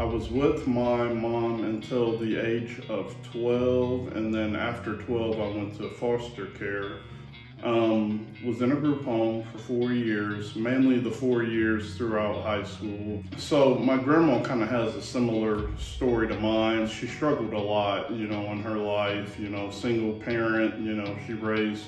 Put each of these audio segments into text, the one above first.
I was with my mom until the age of 12, and then after 12, I went to foster care. Was in a group home for 4 years, mainly the 4 years throughout high school. So my grandma kind of has a similar story to mine. She struggled a lot, in her life, single parent, she raised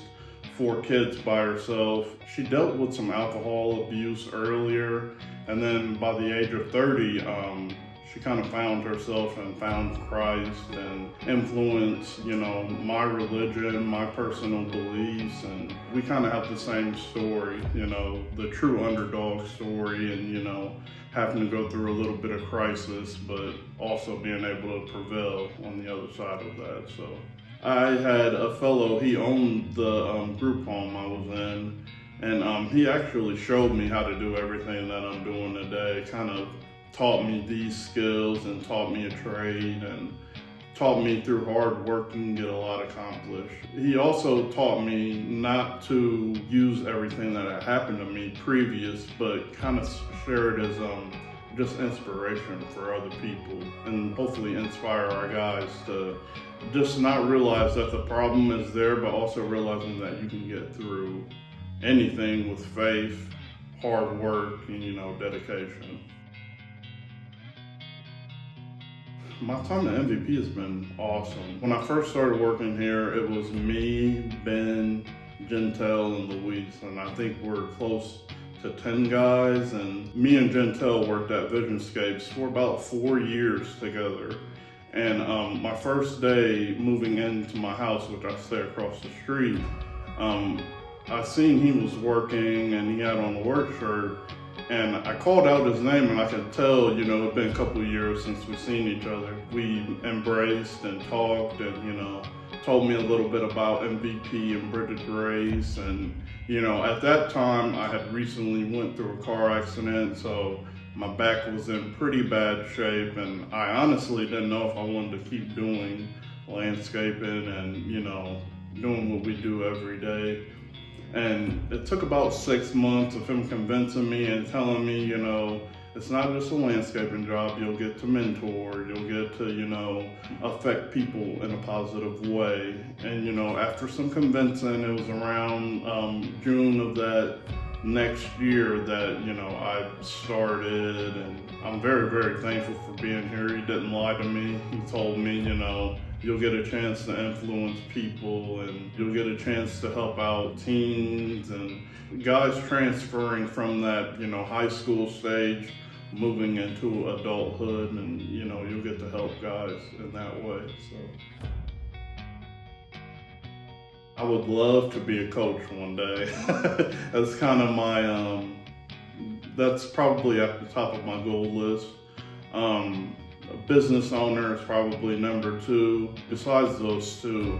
4 kids by herself. She dealt with some alcohol abuse earlier, and then by the age of 30, she kind of found herself and found Christ and influenced, my religion, my personal beliefs, and we kind of have the same story, the true underdog story, and, having to go through a little bit of crisis, but also being able to prevail on the other side of that. So I had a fellow, he owned the group home I was in, and he actually showed me how to do everything that I'm doing today, kind of taught me these skills and taught me a trade and taught me through hard work and get a lot accomplished. He also taught me not to use everything that had happened to me previous, but kind of share it as just inspiration for other people and hopefully inspire our guys to just not realize that the problem is there, but also realizing that you can get through anything with faith, hard work, and dedication. My time at MVP has been awesome. When I first started working here, it was me, Ben, Gentel, and Luis, and I think we're close to 10 guys, and me and Gentel worked at Visionscapes for about 4 years together. And my first day moving into my house, which I stay across the street, I seen he was working and he had on a work shirt, and I called out his name, and I could tell, it'd been a couple of years since we've seen each other. We embraced and talked and, told me a little bit about MVP and Bridget Grace. And, at that time I had recently went through a car accident, so my back was in pretty bad shape, and I honestly didn't know if I wanted to keep doing landscaping and, doing what we do every day. And it took about 6 months of him convincing me and telling me, it's not just a landscaping job. You'll get to mentor, you'll get to, affect people in a positive way. And, after some convincing, it was around June of that next year that, I started, and I'm very, very thankful for being here. He didn't lie to me. He told me, you'll get a chance to influence people, and you'll get a chance to help out teens and guys transferring from that, high school stage, moving into adulthood, and, you'll get to help guys in that way. So I would love to be a coach one day. That's kind of my, that's probably at the top of my goal list. A business owner is probably number 2. Besides those two,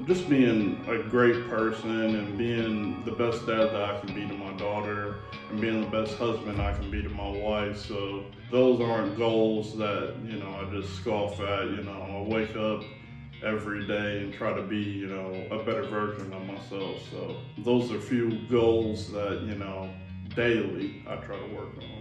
just being a great person and being the best dad that I can be to my daughter and being the best husband I can be to my wife. So those aren't goals that, I just scoff at. I wake up every day and try to be, a better version of myself. So those are a few goals that, daily I try to work on.